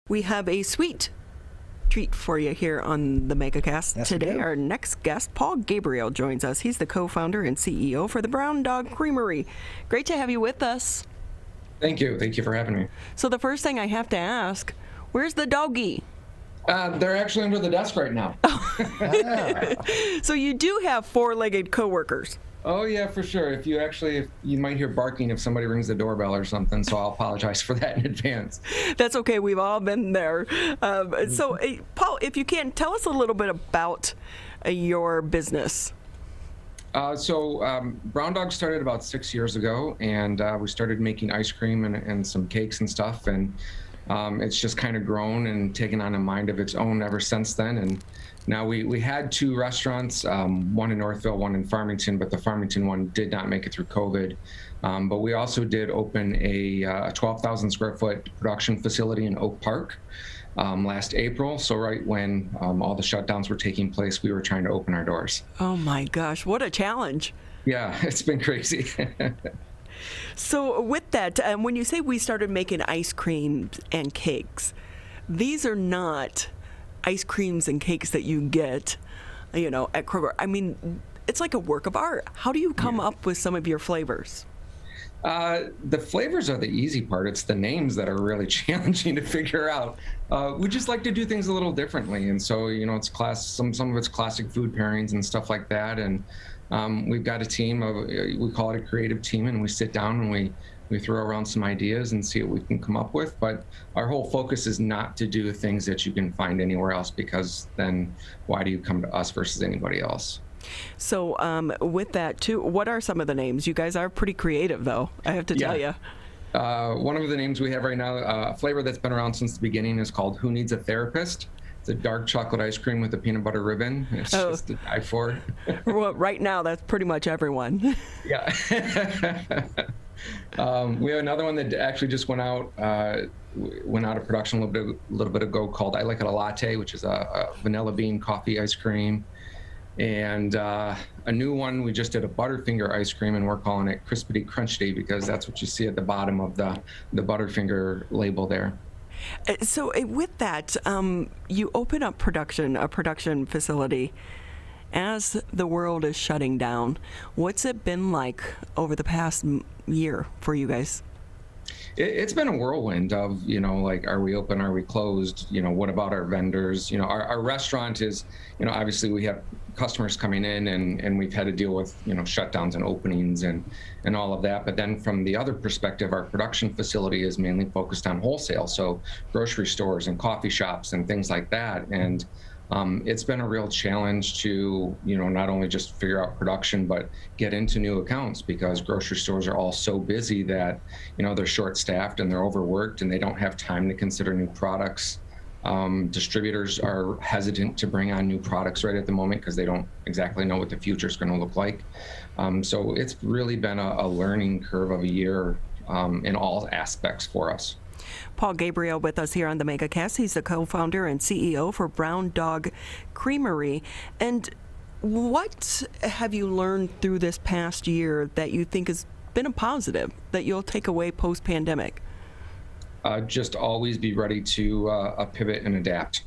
We have a sweet treat for you here on the MegaCast. Yes, Today, our next guest, Paul Gabriel, joins us. He's the co-founder and CEO for the Browndog Creamery. Great to have you with us. Thank you. Thank you for having me. So the first thing I have to ask, where's the doggy? They're actually under the desk right now. So you do have four-legged coworkers. Oh yeah, for sure. If you might hear barking if somebody rings the doorbell or something, so I'll apologize for that in advance. That's okay. We've all been there. So, Paul, if you can, tell us a little bit about your business. Browndog started about 6 years ago, and we started making ice cream and some cakes and stuff, and it's just kind of grown and taken on a mind of its own ever since then. And now we had two restaurants, one in Northville, one in Farmington, but the Farmington one did not make it through COVID. But we also did open a 12,000 square foot production facility in Oak Park last April. So right when all the shutdowns were taking place, we were trying to open our doors. Oh my gosh, what a challenge. Yeah, it's been crazy. So with that, when you say we started making ice creams and cakes, these are not ice creams and cakes that you get, at Kroger. I mean, it's like a work of art. How do you come up with some of your flavors? The flavors are the easy part. It's the names that are really challenging to figure out. We just like to do things a little differently, and so it's some of it's classic food pairings and stuff like that. And we've got a team we call it a creative team, and we sit down and we throw around some ideas and see what we can come up with. But our whole focus is not to do things that you can find anywhere else, because then why do you come to us versus anybody else? So with that too, what are some of the names? You guys are pretty creative, though, I have to tell you. One of the names we have right now, a flavor that's been around since the beginning, is called Who Needs a Therapist? It's a dark chocolate ice cream with a peanut butter ribbon. It's just to die for. Well, right now, that's pretty much everyone. Yeah. We have another one that actually just went out of production a little bit ago, called I Like It a Latte, which is a vanilla bean coffee ice cream. And a new one, we just did a Butterfinger ice cream, and we're calling it Crispity Crunchity, because that's what you see at the bottom of the Butterfinger label there. So with that, you open up a production facility as the world is shutting down. What's it been like over the past year for you guys? It's been a whirlwind of, are we open, are we closed? What about our vendors? Our restaurant is, obviously we have customers coming in, and we've had to deal with, shutdowns and openings and all of that. But then from the other perspective, our production facility is mainly focused on wholesale. So grocery stores and coffee shops and things like that. And it's been a real challenge to, not only just figure out production, but get into new accounts, because grocery stores are all so busy that, they're short-staffed and they're overworked and they don't have time to consider new products. Distributors are hesitant to bring on new products right at the moment because they don't exactly know what the future is going to look like. So it's really been a learning curve of a year in all aspects for us. Paul Gabriel with us here on the MegaCast. He's the co-founder and CEO for Browndog Creamery. And what have you learned through this past year that you think has been a positive that you'll take away post-pandemic? Just always be ready to pivot and adapt.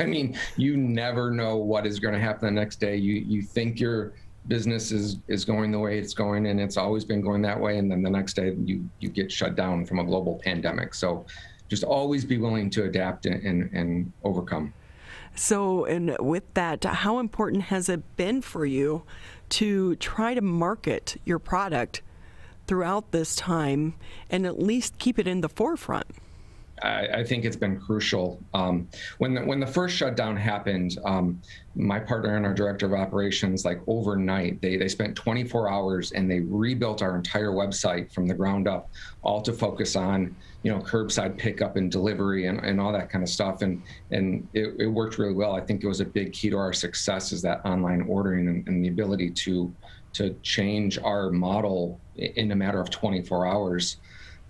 I mean, you never know what is going to happen the next day. You think your business is going the way it's going, and it's always been going that way, and then the next day you get shut down from a global pandemic. So just always be willing to adapt and overcome. So, and with that, how important has it been for you to try to market your product throughout this time and at least keep it in the forefront? I think it's been crucial. When the first shutdown happened, my partner and our director of operations, like overnight, they spent 24 hours and they rebuilt our entire website from the ground up, all to focus on, curbside pickup and delivery and all that kind of stuff. And it worked really well. I think it was a big key to our success, is that online ordering and the ability to change our model in a matter of 24 hours.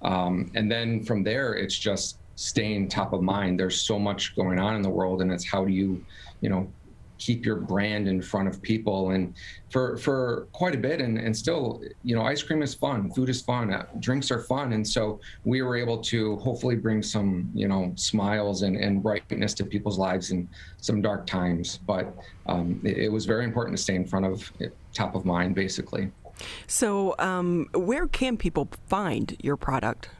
And then from there, it's just staying top of mind. There's so much going on in the world, and it's how do you, keep your brand in front of people. And for quite a bit, and still, you know, ice cream is fun, food is fun, drinks are fun. And so we were able to hopefully bring some, you know, smiles and brightness to people's lives in some dark times. But it was very important to stay in front of top of mind, basically. So where can people find your product?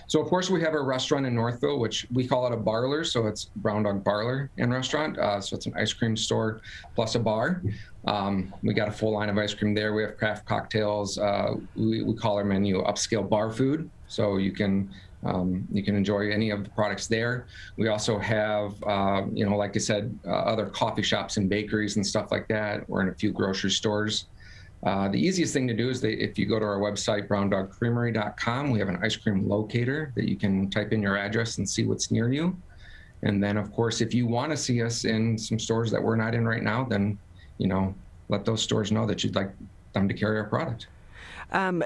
So, of course, we have a restaurant in Northville, which we call it a barler. So it's Browndog Barler and Restaurant. So it's an ice cream store plus a bar. We got a full line of ice cream there. We have craft cocktails. We call our menu upscale bar food. So you can enjoy any of the products there. We also have, you know, like I said, other coffee shops and bakeries and stuff like that. We're in a few grocery stores. The easiest thing to do is if you go to our website, browndogcreamery.com, we have an ice cream locator that you can type in your address and see what's near you. And then, of course, if you want to see us in some stores that we're not in right now, then, you know, let those stores know that you'd like them to carry our product.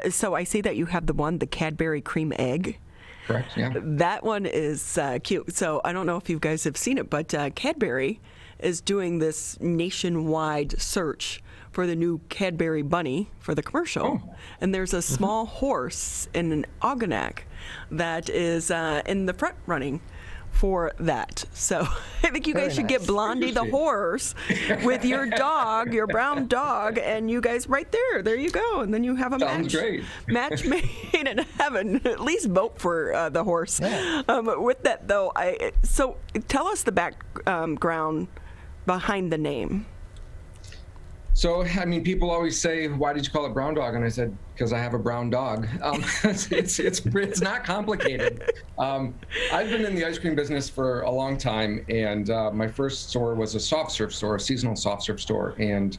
So I see that you have the Cadbury cream egg. Correct, yeah. That one is cute. So I don't know if you guys have seen it, but Cadbury is doing this nationwide search for the new Cadbury bunny for the commercial. Oh. And there's a small horse in an Oganac that is in the front running for that. So I think you guys should get Blondie the horse with your dog, your brown dog, and you guys right there. There you go. And then you have a match made in heaven. At least vote for the horse. Yeah. With that, though, so tell us the background behind the name. So, I mean, people always say, why did you call it Browndog? And I said, because I have a brown dog. It's not complicated. I've been in the ice cream business for a long time, and my first store was a soft serve store, a seasonal soft serve store. And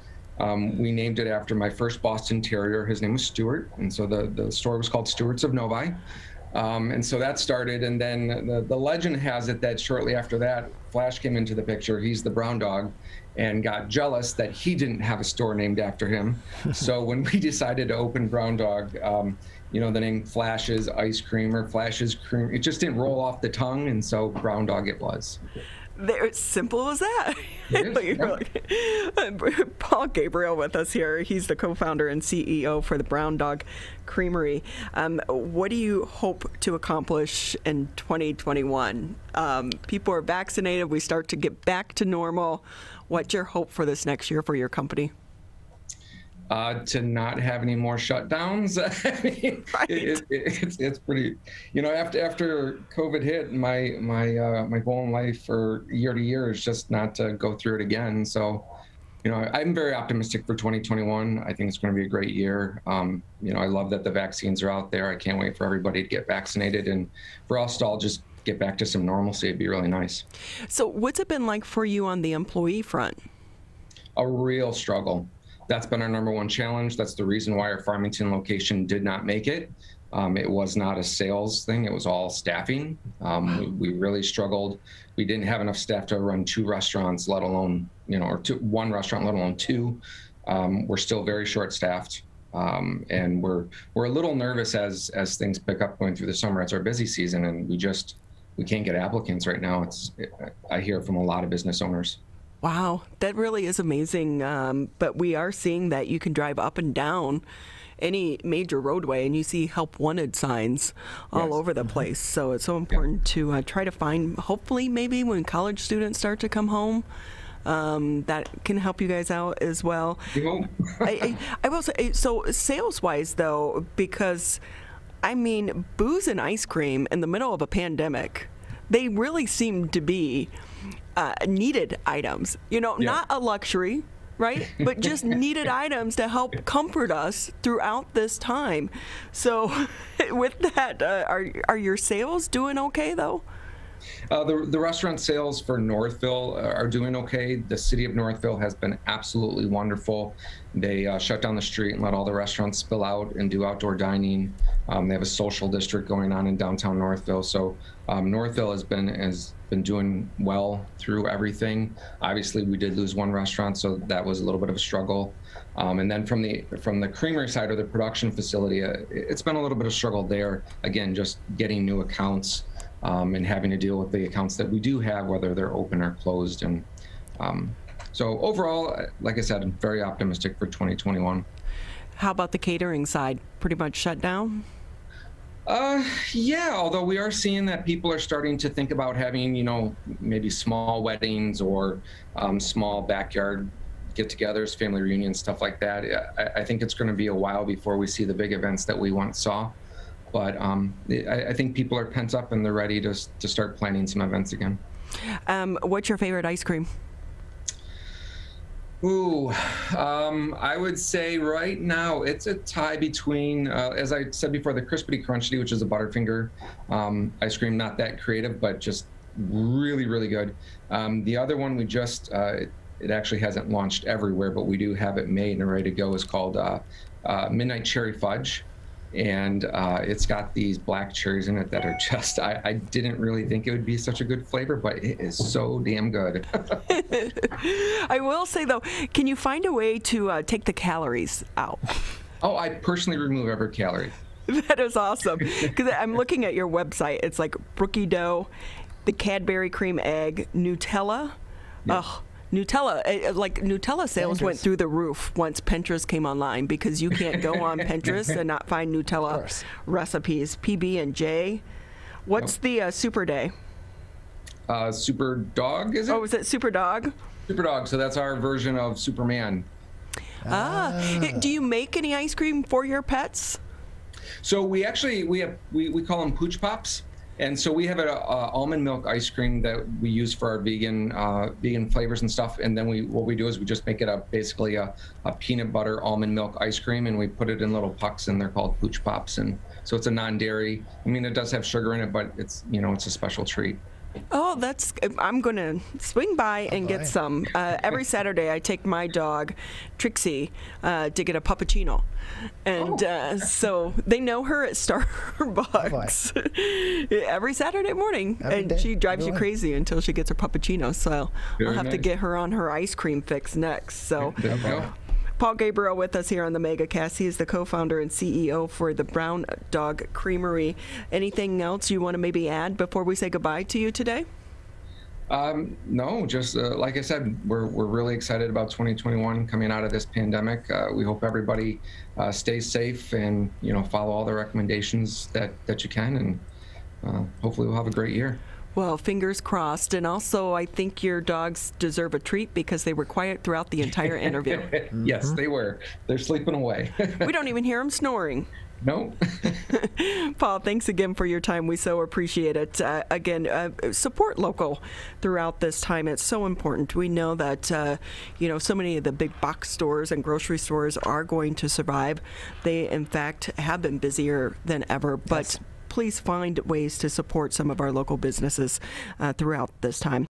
we named it after my first Boston Terrier. His name was Stuart. And so the store was called Stewart's of Novi. And so that started, and then the legend has it that shortly after that, Flash came into the picture. He's the brown dog, and got jealous that he didn't have a store named after him. So when we decided to open Browndog, you know, the name Flash's Ice Cream or Flash's Cream, it just didn't roll off the tongue, and so Browndog it was. It's simple as that. Paul Gabriel with us here. He's the co-founder and CEO for the Browndog Creamery. What do you hope to accomplish in 2021? People are vaccinated. We start to get back to normal. What's your hope for this next year for your company? To not have any more shutdowns. I mean, right. It's pretty, you know, after COVID hit, my goal in life for year to year is just not to go through it again. So, you know, I'm very optimistic for 2021. I think it's going to be a great year. You know, I love that the vaccines are out there. I can't wait for everybody to get vaccinated, and for us to all just get back to some normalcy. It'd be really nice. So what's it been like for you on the employee front? A real struggle. That's been our number one challenge. That's the reason why our Farmington location did not make it. It was not a sales thing. It was all staffing. We really struggled. We didn't have enough staff to run 2 restaurants, let alone, you know, or 1 restaurant, let alone 2. We're still very short-staffed. And we're a little nervous as things pick up going through the summer. It's our busy season, and we can't get applicants right now. I hear from a lot of business owners. Wow, that really is amazing. But we are seeing that you can drive up and down any major roadway and you see help wanted signs all over the place. So it's so important to try to find, hopefully maybe when college students start to come home, that can help you guys out as well. I will say, so sales-wise though, because I mean, booze and ice cream in the middle of a pandemic, they really seem to be needed items, you know, not a luxury, right? But just needed items to help comfort us throughout this time. So with that, are your sales doing okay though? The restaurant sales for Northville are doing okay. The city of Northville has been absolutely wonderful. They shut down the street and let all the restaurants spill out and do outdoor dining. They have a social district going on in downtown Northville. So Northville has been doing well through everything. Obviously, we did lose 1 restaurant, so that was a little bit of a struggle. And then from the creamery side or the production facility, it's been a little bit of struggle there. Again, just getting new accounts. And having to deal with the accounts that we do have, whether they're open or closed. And So overall, like I said, I'm very optimistic for 2021. How about the catering side? Pretty much shut down? Yeah, although we are seeing that people are starting to think about having, maybe small weddings or small backyard get-togethers, family reunions, stuff like that. I think it's going to be a while before we see the big events that we once saw. But I think people are pent up and they're ready to start planning some events again. What's your favorite ice cream? Ooh, I would say right now it's a tie between, as I said before, the Crispity Crunchity, which is a Butterfinger ice cream, not that creative, but just really, really good. The other one we just, it actually hasn't launched everywhere, but we do have it made and ready to go, is called Midnight Cherry Fudge. And it's got these black cherries in it that are just, I didn't really think it would be such a good flavor, but it is so damn good. I will say, though, can you find a way to take the calories out? Oh, I personally remove every calorie. That is awesome. Because I'm looking at your website. It's like brookie dough, the Cadbury cream egg, Nutella. Yeah. Oh, Nutella, Nutella sales went through the roof once Pinterest came online, because you can't go on Pinterest and not find Nutella recipes. PB&J. What's the Super Day? Super Dog, is it? Oh, is it Super Dog? Super Dog. So that's our version of Superman. Do you make any ice cream for your pets? So we call them Pooch Pops. And so we have an almond milk ice cream that we use for our vegan flavors and stuff. And then what we do is we just make it basically a peanut butter almond milk ice cream, and we put it in little pucks, and they're called Pooch Pops. And so it's a non-dairy. I mean, it does have sugar in it, but it's it's a special treat. Oh, I'm going to swing by and get some. Every Saturday I take my dog, Trixie, to get a puppuccino. And so they know her at Starbucks every Saturday morning. She drives you crazy until she gets her puppuccino. So I'll have to get her on her ice cream fix next. So. Paul Gabriel with us here on the MegaCast. He is the co-founder and CEO for the Browndog Creamery. Anything else you want to maybe add before we say goodbye to you today? No, just like I said, we're really excited about 2021 coming out of this pandemic. We hope everybody stays safe and follow all the recommendations that you can, and hopefully we'll have a great year. Well, fingers crossed. And also, I think your dogs deserve a treat because they were quiet throughout the entire interview. Yes, they were. They're sleeping away. We don't even hear them snoring. No. Paul, thanks again for your time. We so appreciate it. Again, support local throughout this time. It's so important. We know that, so many of the big box stores and grocery stores are going to survive. They, in fact, have been busier than ever. But please find ways to support some of our local businesses throughout this time.